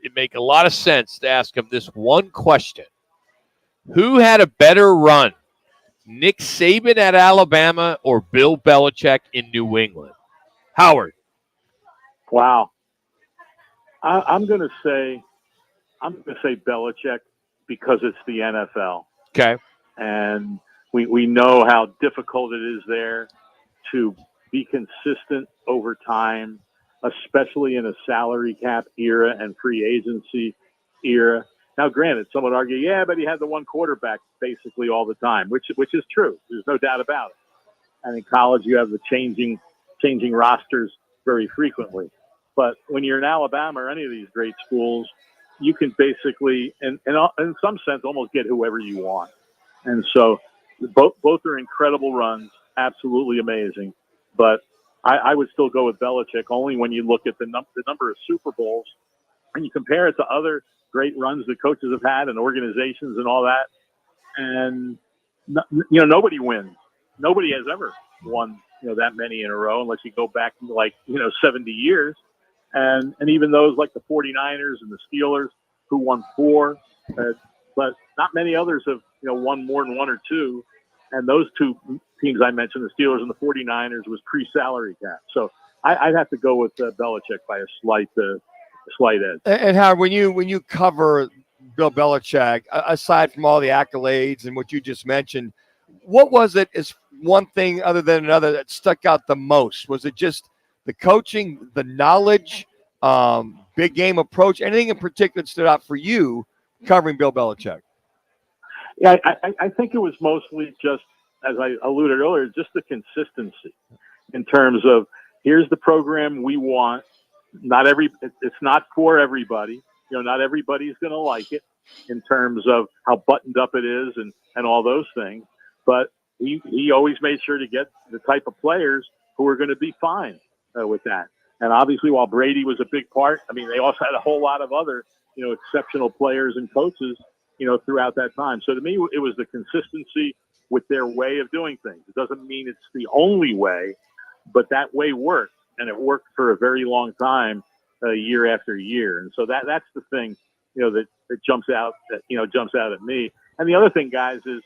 it make a lot of sense to ask him this one question. Who had a better run, Nick Saban at Alabama or Bill Belichick in New England? Howard. Wow. I'm going to say Belichick because it's the NFL. Okay. And we know how difficult it is there to be consistent over time, especially in a salary cap era and free agency era. Now, granted, some would argue, yeah, but he had the one quarterback basically all the time, which is true. There's no doubt about it. And in college, you have the changing rosters very frequently. But when you're in Alabama or any of these great schools, you can basically, in some sense, almost get whoever you want. And so both are incredible runs, absolutely amazing. But I would still go with Belichick only when you look at the number of Super Bowls and you compare it to other great runs that coaches have had and organizations and all that. And, nobody wins. Nobody has ever won, that many in a row unless you go back 70 years. And even those like the 49ers and the Steelers who won 4, but not many others have, won more than 1 or 2. And those two teams I mentioned, the Steelers and the 49ers, was pre-salary cap. So I'd have to go with Belichick by a slight edge. And Howard, when you cover Bill Belichick, aside from all the accolades and what you just mentioned, what was it as one thing other than another that stuck out the most? Was it just the coaching, the knowledge, big game approach, anything in particular that stood out for you covering Bill Belichick? Yeah, I think it was mostly just, as I alluded earlier, just the consistency in terms of here's the program we want. It's not for everybody. Not everybody's going to like it in terms of how buttoned up it is and all those things. But he always made sure to get the type of players who were going to be fine with that. And obviously, while Brady was a big part, they also had a whole lot of other, exceptional players and coaches, throughout that time. So to me, it was the consistency with their way of doing things. It doesn't mean it's the only way, but that way worked, and it worked for a very long time, year after year. And so that's the thing, that jumps out at me. And the other thing, guys, is,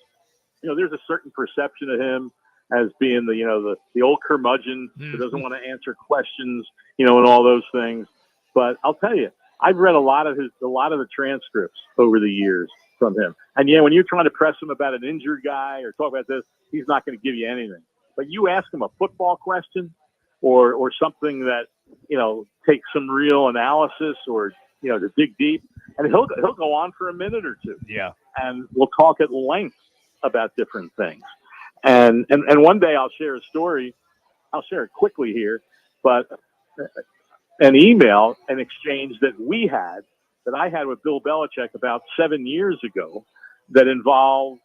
there's a certain perception of him as being the old curmudgeon who doesn't want to answer questions, and all those things. But I'll tell you, I've read a lot of the transcripts over the years from him. And when you're trying to press him about an injured guy or talk about this, he's not going to give you anything. But you ask him a football question or something that, takes some real analysis or, to dig deep, and he'll go on for a minute or two. Yeah. And we'll talk at length about different things. And one day I'll share a story. I'll share it quickly here, but an email, an exchange that I had with Bill Belichick about 7 years ago that involved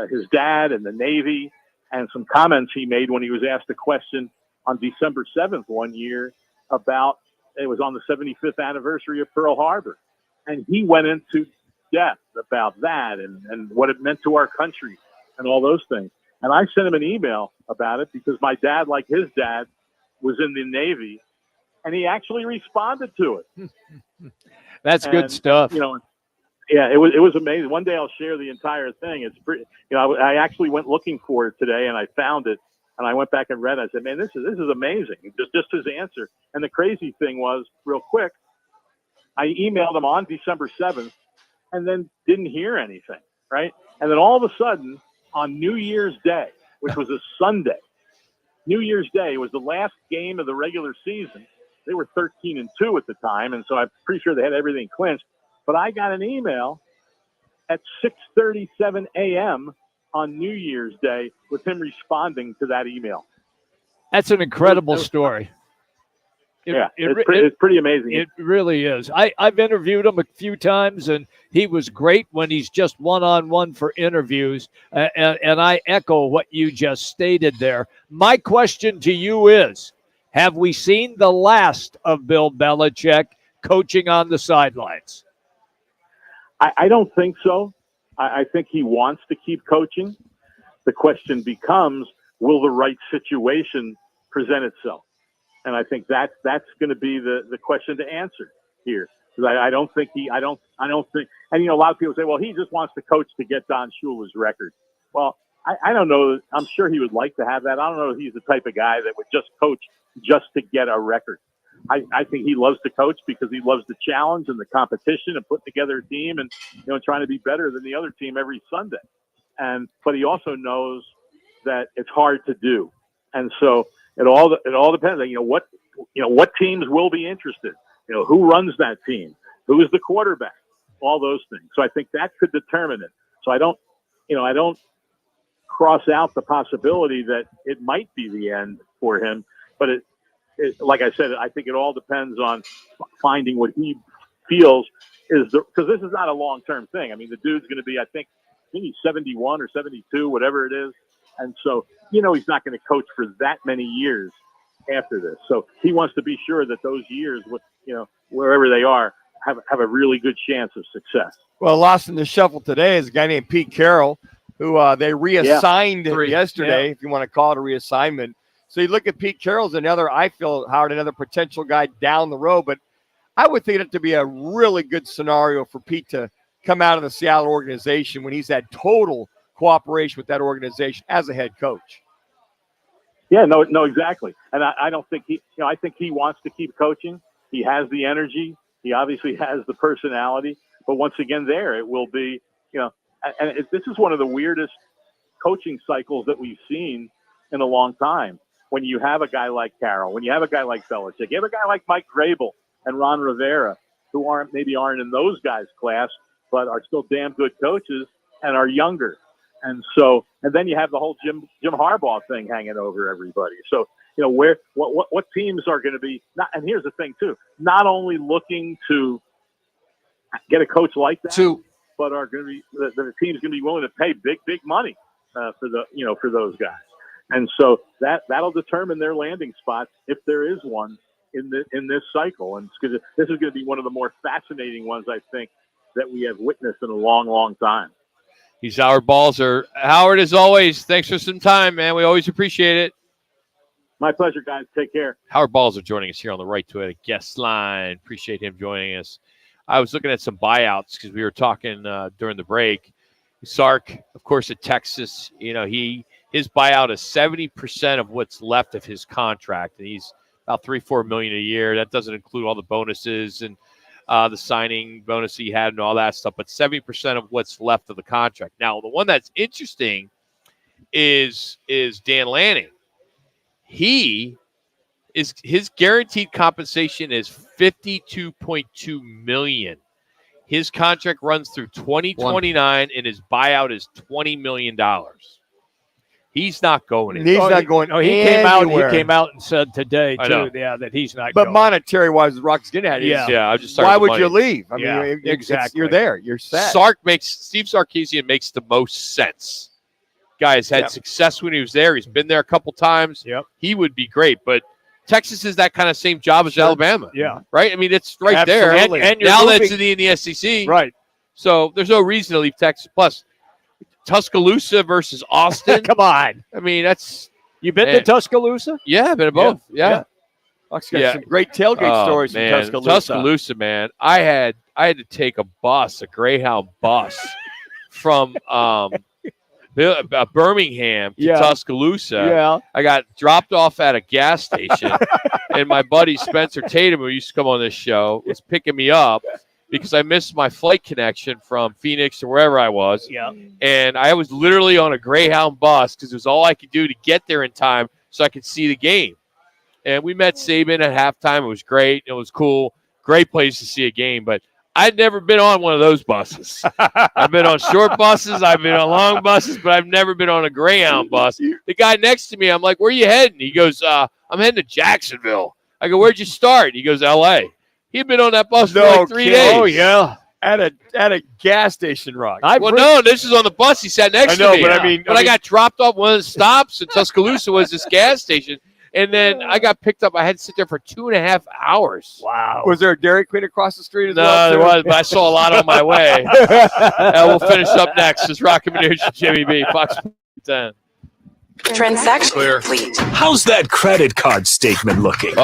his dad and the Navy and some comments he made when he was asked a question on December 7th one year about, it was on the 75th anniversary of Pearl Harbor. And he went into depth about that and what it meant to our country and all those things. And I sent him an email about it because my dad, like his dad, was in the Navy, and he actually responded to it. That's good stuff. Yeah, it was amazing. One day I'll share the entire thing. It's pretty. I actually went looking for it today, and I found it, and I went back and read it. I said, "Man, this is amazing." Just his answer. And the crazy thing was, real quick, I emailed him on December 7th, and then didn't hear anything. Right, and then all of a sudden, on New Year's Day, which was a Sunday, New Year's Day was the last game of the regular season. They were 13-2 at the time, and so I'm pretty sure they had everything clinched. But I got an email at 6:37 a.m. on New Year's Day with him responding to that email. That's an incredible story. It's pretty amazing. It really is. I've interviewed him a few times, and he was great when he's just one-on-one for interviews. And I echo what you just stated there. My question to you is, have we seen the last of Bill Belichick coaching on the sidelines? I don't think so. I think he wants to keep coaching. The question becomes, will the right situation present itself? And I think that's going to be the question to answer here. Because I don't think I don't think, and a lot of people say, well, he just wants to coach to get Don Shula's record. Well, I don't know. I'm sure he would like to have that. I don't know if he's the type of guy that would just coach just to get a record. I think he loves to coach because he loves the challenge and the competition and putting together a team and trying to be better than the other team every Sunday. But he also knows that it's hard to do, and so it all depends on what teams will be interested. Who runs that team, who is the quarterback, all those things. So I think that could determine it. So I don't cross out the possibility that it might be the end for him, but it like I said, I think it all depends on finding what he feels is because this is not a long-term thing. I mean, the dude's going to be, I think he's 71 or 72, whatever it is. And so, he's not going to coach for that many years after this. So he wants to be sure that those years with, wherever they are, have a really good chance of success. Well, lost in the shuffle today is a guy named Pete Carroll, who they reassigned yesterday, if you want to call it a reassignment. So you look at Pete Carroll's another potential guy down the road, but I would think it to be a really good scenario for Pete to come out of the Seattle organization when he's had total cooperation with that organization as a head coach. Yeah, no, exactly. And I don't think I think he wants to keep coaching. He has the energy. He obviously has the personality. But once again, it will be, this is one of the weirdest coaching cycles that we've seen in a long time. When you have a guy like Carroll, when you have a guy like Belichick, you have a guy like Mike Vrabel and Ron Rivera, who aren't in those guys' class, but are still damn good coaches and are younger. And so, and then you have the whole Jim Harbaugh thing hanging over everybody. So, what teams are going to be not? And here's the thing too: not only looking to get a coach like that, but are going to be the team's going to be willing to pay big money for those guys. And so that'll determine their landing spots if there is one in this cycle. And this is going to be one of the more fascinating ones, I think, that we have witnessed in a long, long time. He's Howard Balzer. Howard, as always, thanks for some time, man. We always appreciate it. My pleasure, guys. Take care. Howard Balzer joining us here on the Right to It guest line. Appreciate him joining us. I was looking at some buyouts because we were talking during the break. Sark, of course, at Texas, his buyout is 70% of what's left of his contract, and he's about $3-4 million a year. That doesn't include all the bonuses and the signing bonus he had and all that stuff, but 70% of what's left of the contract. Now, the one that's interesting is Dan Lanning. His guaranteed compensation is $52.2 million. His contract runs through 2029, and his buyout is $20 million. He's not going anywhere. He's not going. Oh, he came out and said today too, that he's not. But going. Monetary wise, the Rock's getting at it. Yeah. I just why would you leave? I mean, exactly. You're there. You're set. Steve Sarkisian makes the most sense. Guy has had success when he was there. He's been there a couple times. Yep. He would be great, but Texas is that kind of same job as Alabama. Yeah. Right. I mean, it's right Absolutely. there. And now that's in the SEC. Right. So there's no reason to leave Texas. Plus, Tuscaloosa versus Austin. Come on. I mean, you been to Tuscaloosa? Yeah, I've been to both. Yeah. Got some great tailgate stories from Tuscaloosa. Tuscaloosa, man. I had to take a Greyhound bus from Birmingham to Tuscaloosa. Yeah. I got dropped off at a gas station, and my buddy Spencer Tatum, who used to come on this show, was picking me up because I missed my flight connection from Phoenix or wherever I was. Yeah. And I was literally on a Greyhound bus because it was all I could do to get there in time so I could see the game. And we met Saban at halftime. It was great. It was cool. Great place to see a game. But I'd never been on one of those buses. I've been on short buses. I've been on long buses, but I've never been on a Greyhound bus. The guy next to me, I'm like, where are you heading? He goes, I'm heading to Jacksonville. I go, where'd you start? He goes, L.A. He'd been on that bus for like 3 days. Oh, yeah. At a gas station, Rock. No, this is on the bus. He sat next to me. But I got dropped off one of the stops in Tuscaloosa was this gas station. And then I got picked up. I had to sit there for 2.5 hours. Wow. Was there a Dairy Queen across the street as well? well? No, there was, but I saw a lot on my way. We'll finish up next. It's Rocket Manouche and Jimmy B. Fox 10. Transaction complete. How's that credit card statement looking?